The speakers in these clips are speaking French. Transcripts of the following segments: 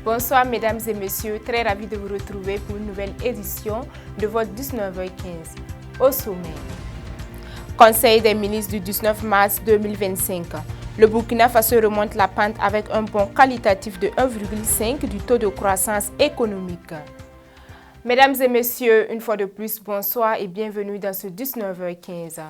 Bonsoir mesdames et messieurs, très ravi de vous retrouver pour une nouvelle édition de votre 19h15. Au sommet, Conseil des ministres du 19 mars 2025. Le Burkina Faso remonte la pente avec un bond qualitatif de 1,5 du taux de croissance économique. Mesdames et messieurs, une fois de plus, bonsoir et bienvenue dans ce 19h15.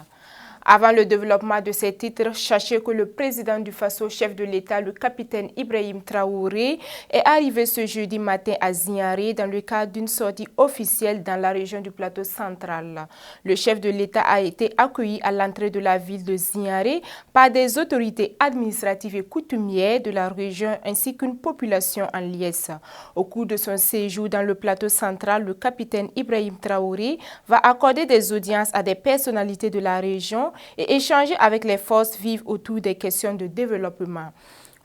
Avant le développement de ces titres, sachez que le président du Faso, chef de l'État, le capitaine Ibrahim Traoré, est arrivé ce jeudi matin à Ziaré dans le cadre d'une sortie officielle dans la région du plateau central. Le chef de l'État a été accueilli à l'entrée de la ville de Ziaré par des autorités administratives et coutumières de la région ainsi qu'une population en liesse. Au cours de son séjour dans le plateau central, le capitaine Ibrahim Traoré va accorder des audiences à des personnalités de la région et échanger avec les forces vives autour des questions de développement.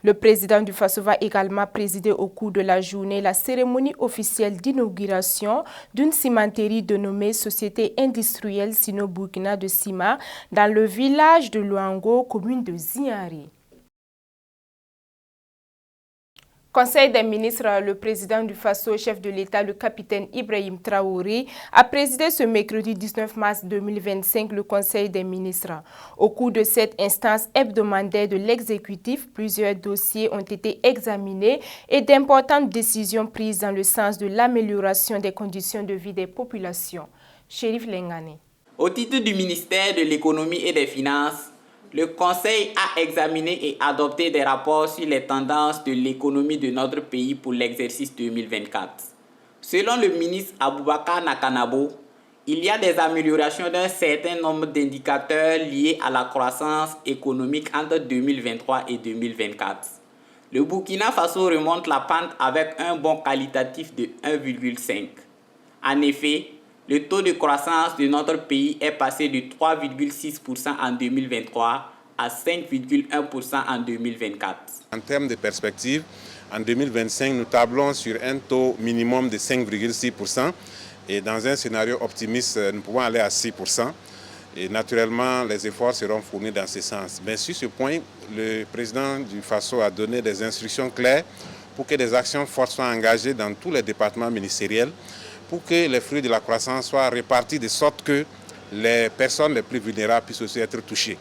Le président du Faso va également présider au cours de la journée la cérémonie officielle d'inauguration d'une cimenterie dénommée Société industrielle Sino-Burkina de Cima dans le village de Luango, commune de Ziaré. Conseil des ministres, le président du Faso, chef de l'État, le capitaine Ibrahim Traoré, a présidé ce mercredi 19 mars 2025 le Conseil des ministres. Au cours de cette instance hebdomadaire de l'exécutif, plusieurs dossiers ont été examinés et d'importantes décisions prises dans le sens de l'amélioration des conditions de vie des populations. Chérif Lengane. Au titre du ministère de l'Économie et des Finances, le Conseil a examiné et adopté des rapports sur les tendances de l'économie de notre pays pour l'exercice 2024. Selon le ministre Aboubakar Nakanabo, il y a des améliorations d'un certain nombre d'indicateurs liés à la croissance économique entre 2023 et 2024. Le Burkina Faso remonte la pente avec un bond qualitatif de 1,5. En effet, le taux de croissance de notre pays est passé de 3,6% en 2023 à 5,1% en 2024. En termes de perspective, en 2025, nous tablons sur un taux minimum de 5,6% et dans un scénario optimiste, nous pouvons aller à 6%. Et naturellement, les efforts seront fournis dans ce sens. Mais sur ce point, le président du Faso a donné des instructions claires pour que des actions fortes soient engagées dans tous les départements ministériels pour que les fruits de la croissance soient répartis de sorte que les personnes les plus vulnérables puissent aussi être touchées.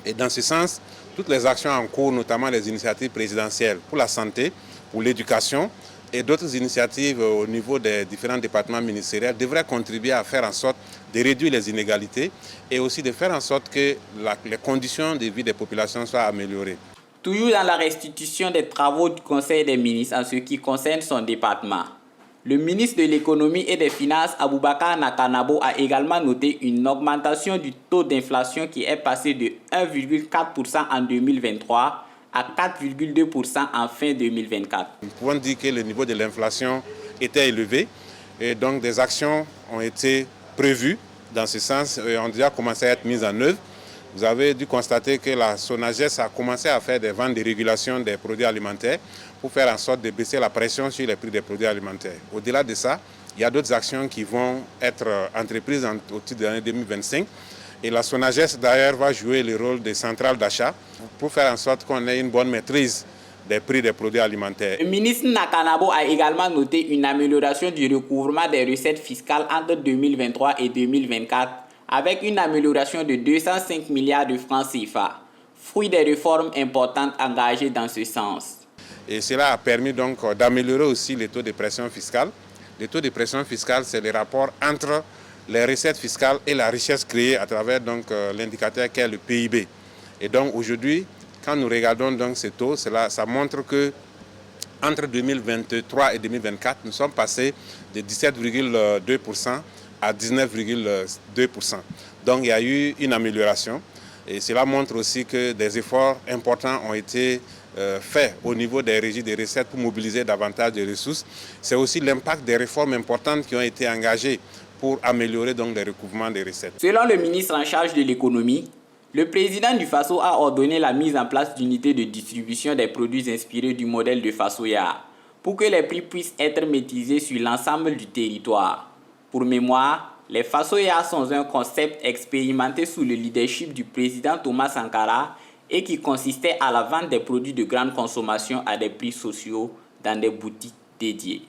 Et dans ce sens, toutes les actions en cours, notamment les initiatives présidentielles pour la santé, pour l'éducation et d'autres initiatives au niveau des différents départements ministériels devraient contribuer à faire en sorte de réduire les inégalités et aussi de faire en sorte que les conditions de vie des populations soient améliorées. Toujours dans la restitution des travaux du Conseil des ministres en ce qui concerne son département, le ministre de l'Économie et des Finances, Aboubakar Nakanabo, a également noté une augmentation du taux d'inflation qui est passé de 1,4% en 2023 à 4,2% en fin 2024. Nous pouvons dire que le niveau de l'inflation était élevé et donc des actions ont été prévues dans ce sens et ont déjà commencé à être mises en œuvre. Vous avez dû constater que la SONAGES a commencé à faire des ventes de régulation des produits alimentaires pour faire en sorte de baisser la pression sur les prix des produits alimentaires. Au-delà de ça, il y a d'autres actions qui vont être entreprises au titre de l'année 2025. Et la SONAGES d'ailleurs va jouer le rôle de centrale d'achat pour faire en sorte qu'on ait une bonne maîtrise des prix des produits alimentaires. Le ministre Nakanabo a également noté une amélioration du recouvrement des recettes fiscales entre 2023 et 2024 avec une amélioration de 205 milliards de francs CFA, fruit des réformes importantes engagées dans ce sens. Et cela a permis donc d'améliorer aussi les taux de pression fiscale. Les taux de pression fiscale, c'est le rapport entre les recettes fiscales et la richesse créée à travers l'indicateur qui est le PIB. Et donc aujourd'hui, quand nous regardons donc ces taux, ça montre que entre 2023 et 2024, nous sommes passés de 17,2% à 19,2%. Donc il y a eu une amélioration et cela montre aussi que des efforts importants ont été faits au niveau des régies des recettes pour mobiliser davantage de ressources. C'est aussi l'impact des réformes importantes qui ont été engagées pour améliorer donc les recouvrements des recettes. Selon le ministre en charge de l'économie, le président du Faso a ordonné la mise en place d'unités de distribution des produits inspirés du modèle de Fasoya pour que les prix puissent être maîtrisés sur l'ensemble du territoire. Pour mémoire, les Fasoya sont un concept expérimenté sous le leadership du président Thomas Sankara et qui consistait à la vente des produits de grande consommation à des prix sociaux dans des boutiques dédiée.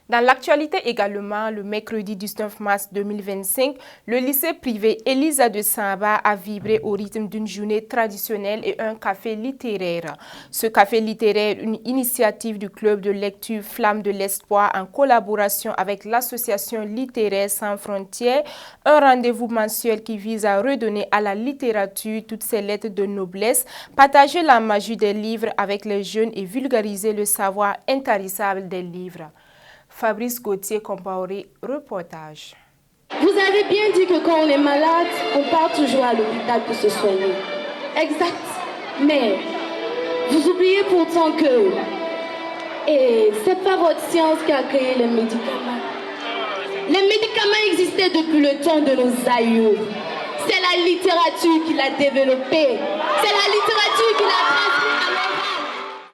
Dans l'actualité également, le mercredi 19 mars 2025, le lycée privé Elisa de Samba a vibré au rythme d'une journée traditionnelle et un café littéraire. Ce café littéraire, une initiative du club de lecture Flamme de l'Espoir en collaboration avec l'association littéraire Sans Frontières, un rendez-vous mensuel qui vise à redonner à la littérature toutes ses lettres de noblesse, partager la magie des livres avec les jeunes et vulgariser le savoir intarissable des livres. Fabrice Gauthier-Compaoré, reportage. Vous avez bien dit que quand on est malade, on part toujours à l'hôpital pour se soigner. Exact. Mais vous oubliez pourtant que c'est pas votre science qui a créé les médicaments. Les médicaments existaient depuis le temps de nos aïeux. C'est la littérature qui l'a développé. C'est la littérature qui l'a transmis à l'oral.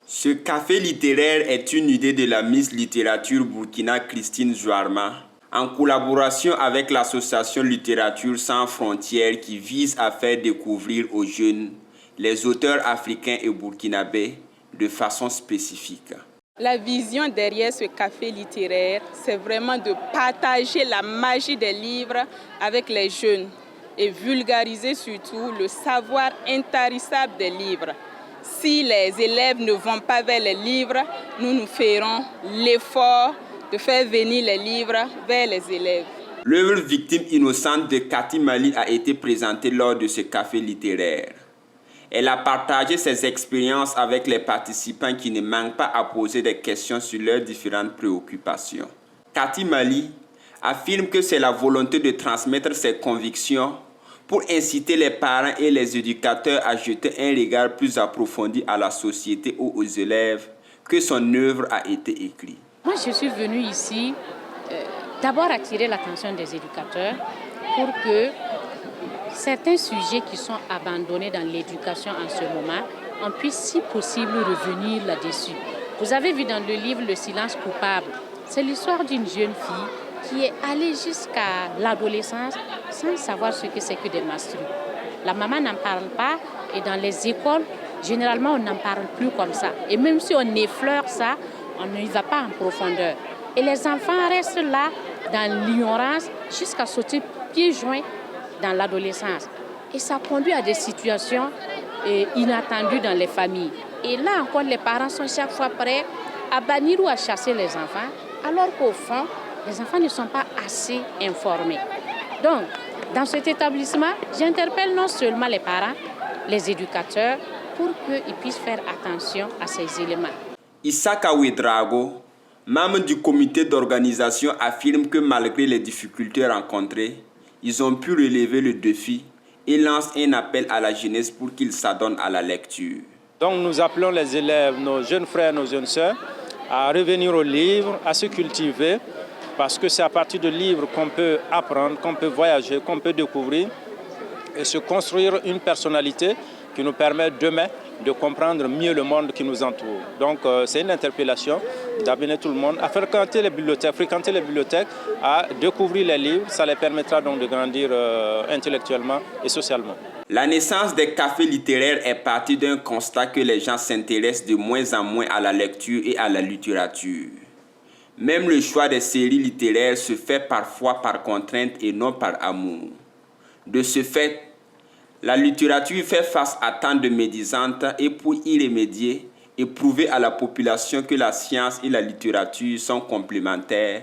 Ce café littéraire est une idée de la Miss Littérature Burkina Christine Zouarma, en collaboration avec l'association Littérature Sans Frontières qui vise à faire découvrir aux jeunes les auteurs africains et burkinabés de façon spécifique. La vision derrière ce café littéraire, c'est vraiment de partager la magie des livres avec les jeunes et vulgariser surtout le savoir intarissable des livres. Si les élèves ne vont pas vers les livres, nous ferons l'effort de faire venir les livres vers les élèves. L'œuvre Victime innocente de Cathy Mali a été présentée lors de ce café littéraire. Elle a partagé ses expériences avec les participants qui ne manquent pas à poser des questions sur leurs différentes préoccupations. Cathy Mali affirme que c'est la volonté de transmettre ses convictions pour inciter les parents et les éducateurs à jeter un regard plus approfondi à la société ou aux élèves que son œuvre a été écrite. Moi, je suis venue ici d'abord attirer l'attention des éducateurs pour que certains sujets qui sont abandonnés dans l'éducation en ce moment, on puisse, si possible, revenir là-dessus. Vous avez vu dans le livre « Le silence coupable », c'est l'histoire d'une jeune fille qui est allée jusqu'à l'adolescence sans savoir ce que c'est que des menstrues. La maman n'en parle pas et dans les écoles, généralement, on n'en parle plus comme ça. Et même si on effleure ça, on n'y va pas en profondeur. Et les enfants restent là, dans l'ignorance, jusqu'à sauter pieds joints dans l'adolescence. Et ça conduit à des situations inattendues dans les familles. Et là encore, les parents sont chaque fois prêts à bannir ou à chasser les enfants, alors qu'au fond, les enfants ne sont pas assez informés. Donc, dans cet établissement, j'interpelle non seulement les parents, les éducateurs, pour qu'ils puissent faire attention à ces éléments. Isaka Ouedrago, membre du comité d'organisation, affirme que malgré les difficultés rencontrées, ils ont pu relever le défi et lance un appel à la jeunesse pour qu'ils s'adonnent à la lecture. Donc nous appelons les élèves, nos jeunes frères, nos jeunes sœurs, à revenir aux livres, à se cultiver, parce que c'est à partir de livres qu'on peut apprendre, qu'on peut voyager, qu'on peut découvrir et se construire une personnalité qui nous permet demain de comprendre mieux le monde qui nous entoure. Donc c'est une interpellation d'amener tout le monde à fréquenter les bibliothèques, à découvrir les livres. Ça les permettra donc de grandir intellectuellement et socialement. La naissance des cafés littéraires est partie d'un constat que les gens s'intéressent de moins en moins à la lecture et à la littérature. Même le choix des séries littéraires se fait parfois par contrainte et non par amour. De ce fait, la littérature fait face à tant de médisantes et pour y remédier et prouver à la population que la science et la littérature sont complémentaires,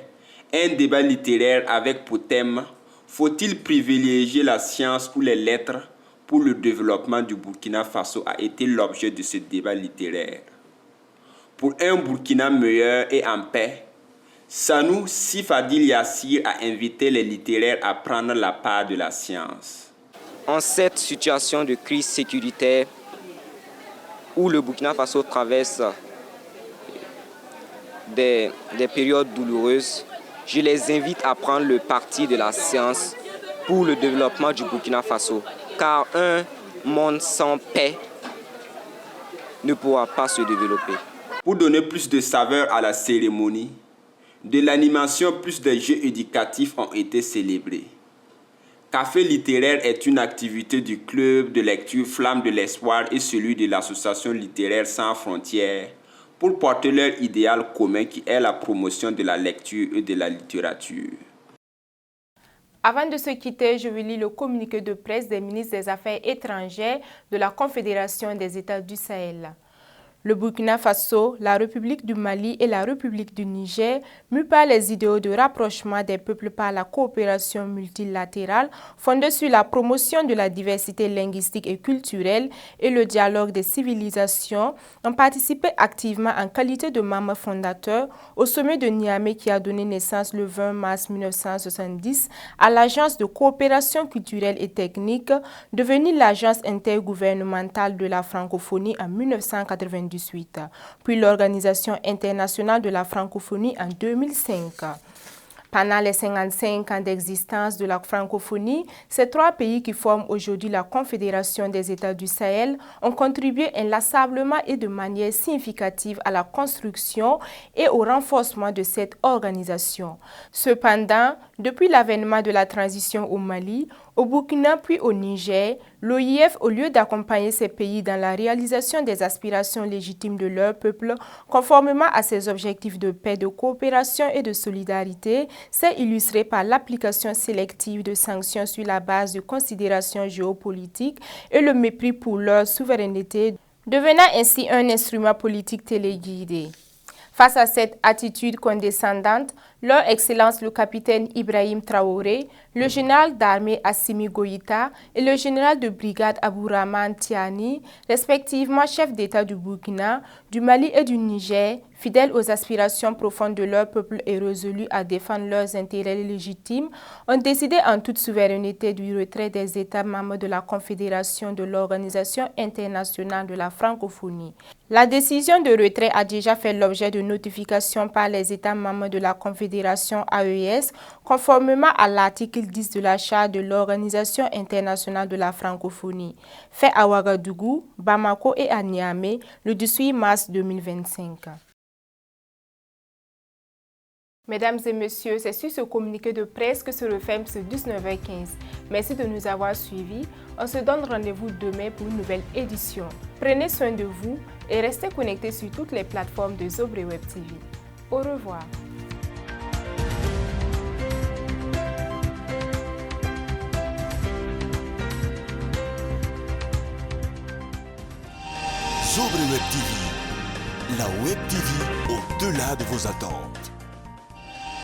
un débat littéraire avec pour thème « Faut-il privilégier la science ou les lettres pour le développement du Burkina Faso » a été l'objet de ce débat littéraire. Pour un Burkina meilleur et en paix, Sanou Sifadil Yassir a invité les littéraires à prendre la part de la science. En cette situation de crise sécuritaire où le Burkina Faso traverse des périodes douloureuses, je les invite à prendre le parti de la science pour le développement du Burkina Faso. Car un monde sans paix ne pourra pas se développer. Pour donner plus de saveur à la cérémonie, de l'animation plus des jeux éducatifs ont été célébrés. Café littéraire est une activité du club de lecture Flamme de l'Espoir et celui de l'association littéraire Sans Frontières, pour porter leur idéal commun qui est la promotion de la lecture et de la littérature. Avant de se quitter, je vais lire le communiqué de presse des ministres des Affaires étrangères de la Confédération des États du Sahel. Le Burkina Faso, la République du Mali et la République du Niger, mus par les idéaux de rapprochement des peuples par la coopération multilatérale fondée sur la promotion de la diversité linguistique et culturelle et le dialogue des civilisations, ont participé activement en qualité de membres fondateurs au sommet de Niamey qui a donné naissance le 20 mars 1970 à l'Agence de coopération culturelle et technique, devenue l'Agence intergouvernementale de la francophonie en 1998. Puis l'Organisation internationale de la francophonie en 2005. Pendant les 55 ans d'existence de la francophonie, ces trois pays qui forment aujourd'hui la Confédération des États du Sahel ont contribué inlassablement et de manière significative à la construction et au renforcement de cette organisation. Cependant, depuis l'avènement de la transition au Mali, au Burkina puis au Niger, l'OIF, au lieu d'accompagner ces pays dans la réalisation des aspirations légitimes de leur peuple, conformément à ses objectifs de paix, de coopération et de solidarité, s'est illustré par l'application sélective de sanctions sur la base de considérations géopolitiques et le mépris pour leur souveraineté, devenant ainsi un instrument politique téléguidé. Face à cette attitude condescendante, leur Excellence le capitaine Ibrahim Traoré, le général d'armée Assimi Goïta et le général de brigade Abourahmane Tiani, respectivement chefs d'État du Burkina, du Mali et du Niger, fidèles aux aspirations profondes de leur peuple et résolus à défendre leurs intérêts légitimes, ont décidé en toute souveraineté du retrait des États membres de la Confédération de l'Organisation internationale de la francophonie. La décision de retrait a déjà fait l'objet de notifications par les États membres de la Confédération AES, conformément à l'article 10 de la Charte de l'Organisation internationale de la francophonie, fait à Ouagadougou, Bamako et à Niamey le 18 mars 2025. Mesdames et messieurs, c'est sur ce communiqué de presse que se referme ce 19h15. Merci de nous avoir suivis. On se donne rendez-vous demain pour une nouvelle édition. Prenez soin de vous et restez connectés sur toutes les plateformes de Zobré Web TV. Au revoir. Zobré Web TV, la Web TV au-delà de vos attentes.